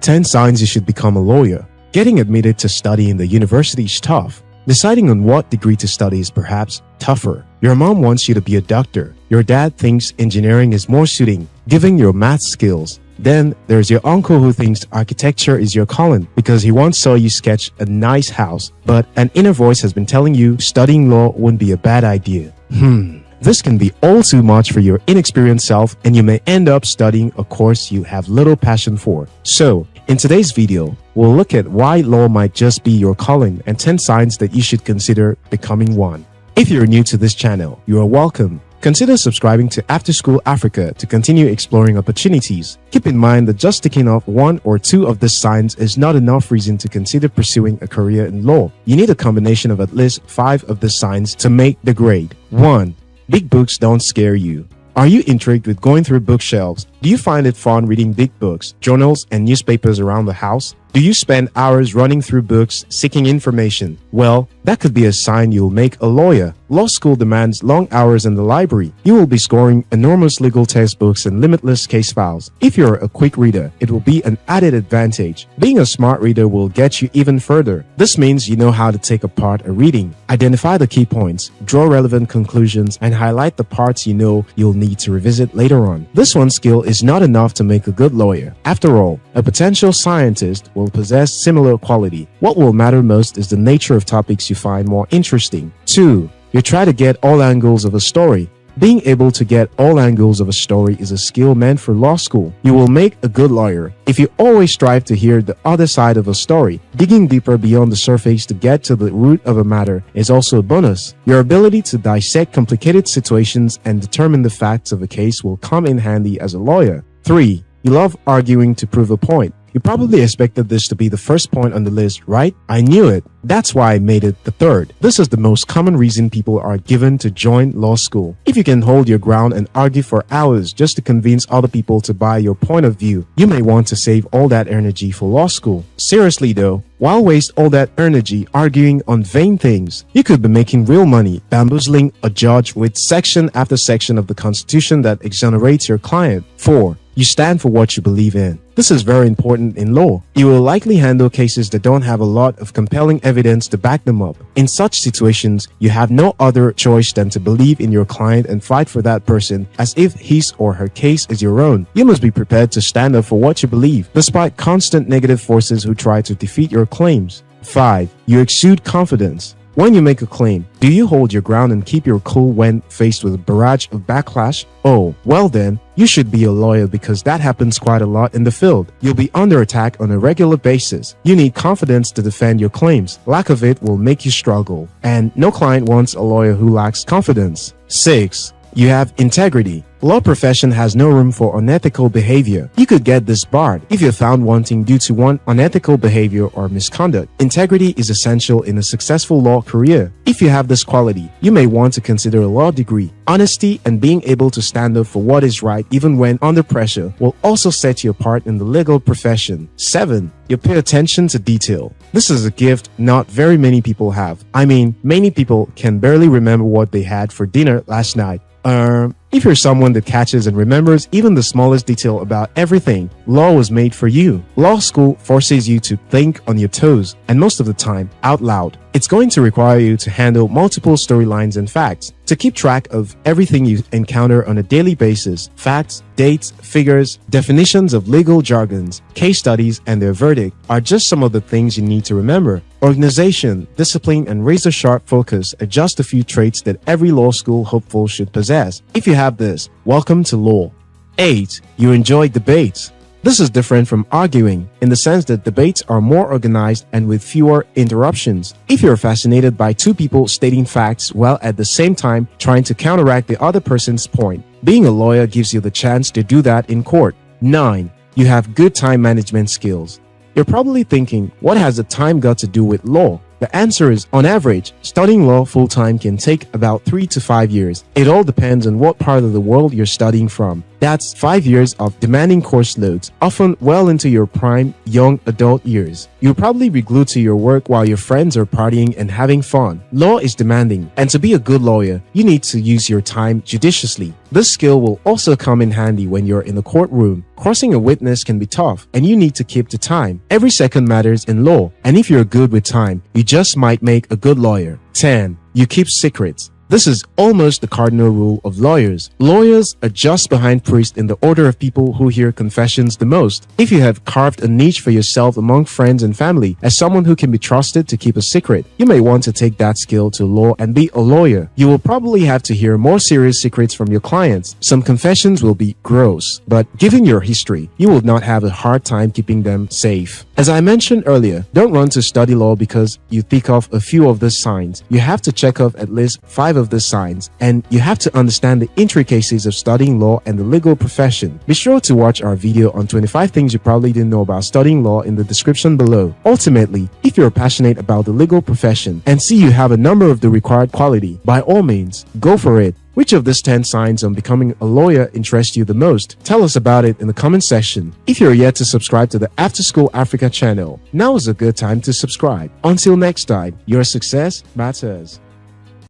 10 signs you should become a lawyer. Getting admitted to study in the university is tough. Deciding on what degree to study is perhaps tougher. Your mom wants you to be a doctor. Your dad thinks engineering is more suiting, given your math skills. Then there's your uncle who thinks architecture is your calling because he once saw you sketch a nice house, but an inner voice has been telling you studying law wouldn't be a bad idea. This can be all too much for your inexperienced self, and you may end up studying a course you have little passion for. So, in today's video, we'll look at why law might just be your calling and 10 signs that you should consider becoming one. If you're new to this channel, you are welcome. Consider subscribing to After School Africa to continue exploring opportunities. Keep in mind that just ticking off one or two of these signs is not enough reason to consider pursuing a career in law. You need a combination of at least 5 of these signs to make the grade. 1. Big books don't scare you. Are you intrigued with going through bookshelves? Do you find it fun reading big books, journals, and newspapers around the house? Do you spend hours running through books, seeking information? Well, that could be a sign you'll make a lawyer. Law school demands long hours in the library. You will be scoring enormous legal textbooks and limitless case files. If you're a quick reader, it will be an added advantage. Being a smart reader will get you even further. This means you know how to take apart a reading, identify the key points, draw relevant conclusions, and highlight the parts you know you'll need to revisit later on. This one skill is not enough to make a good lawyer. After all, a potential scientist will possess similar quality. What will matter most is the nature of topics you find more interesting. 2. You try to get all angles of a story. Being able to get all angles of a story is a skill meant for law school. You will make a good lawyer if you always strive to hear the other side of a story. Digging deeper beyond the surface to get to the root of a matter is also a bonus. Your ability to dissect complicated situations and determine the facts of a case will come in handy as a lawyer. 3. You love arguing to prove a point. You probably expected this to be the first point on the list, right? I knew it. That's why I made it the third. This is the most common reason people are given to join law school. If you can hold your ground and argue for hours just to convince other people to buy your point of view, you may want to save all that energy for law school. Seriously though, why waste all that energy arguing on vain things? You could be making real money, bamboozling a judge with section after section of the Constitution that exonerates your client. 4. You stand for what you believe in. This is very important in law. You will likely handle cases that don't have a lot of compelling evidence to back them up. In such situations, you have no other choice than to believe in your client and fight for that person as if his or her case is your own. You must be prepared to stand up for what you believe, despite constant negative forces who try to defeat your claims. 5. You exude confidence. When you make a claim, do you hold your ground and keep your cool when faced with a barrage of backlash? Oh, well then, you should be a lawyer because that happens quite a lot in the field. You'll be under attack on a regular basis. You need confidence to defend your claims. Lack of it will make you struggle. And no client wants a lawyer who lacks confidence. 6. You have integrity. Law profession has no room for unethical behavior. You could get disbarred if you're found wanting due to one unethical behavior or misconduct. Integrity is essential in a successful law career. If you have this quality, you may want to consider a law degree. Honesty and being able to stand up for what is right even when under pressure will also set you apart in the legal profession. 7. You pay attention to detail. This is a gift not very many people have. I mean, many people can barely remember what they had for dinner last night. If you're someone that catches and remembers even the smallest detail about everything, law was made for you. Law school forces you to think on your toes, and most of the time, out loud. It's going to require you to handle multiple storylines and facts, to keep track of everything you encounter on a daily basis. Facts, dates, figures, definitions of legal jargons, case studies, and their verdict are just some of the things you need to remember. Organization, discipline, and razor-sharp focus are just a few traits that every law school hopeful should possess. If you have this, welcome to law. 8. You enjoy debates. This is different from arguing in the sense that debates are more organized and with fewer interruptions. If you're fascinated by two people stating facts while at the same time trying to counteract the other person's point, being a lawyer gives you the chance to do that in court. 9. You have good time management skills. You're probably thinking, what has the time got to do with law? The answer is, on average, studying law full-time can take about 3 to 5 years. It all depends on what part of the world you're studying from. That's 5 years of demanding course loads, often well into your prime young adult years. You'll probably be glued to your work while your friends are partying and having fun. Law is demanding, and to be a good lawyer, you need to use your time judiciously. This skill will also come in handy when you're in the courtroom. Crossing a witness can be tough, and you need to keep the time. Every second matters in law, and if you're good with time, you just might make a good lawyer. 10. You keep secrets. This is almost the cardinal rule of lawyers. Lawyers are just behind priests in the order of people who hear confessions the most. If you have carved a niche for yourself among friends and family as someone who can be trusted to keep a secret, you may want to take that skill to law and be a lawyer. You will probably have to hear more serious secrets from your clients. Some confessions will be gross, but given your history, you will not have a hard time keeping them safe. As I mentioned earlier, don't run to study law because you tick off a few of the signs. You have to check off at least 5 of the signs, and you have to understand the intricacies of studying law and the legal profession. Be sure to watch our video on 25 things you probably didn't know about studying law in the description below. Ultimately, if you're passionate about the legal profession and see you have a number of the required quality, by all means, go for it. Which of these 10 signs on becoming a lawyer interests you the most? Tell us about it in the comment section. If you're yet to subscribe to the After School Africa channel, now is a good time to subscribe. Until next time, your success matters.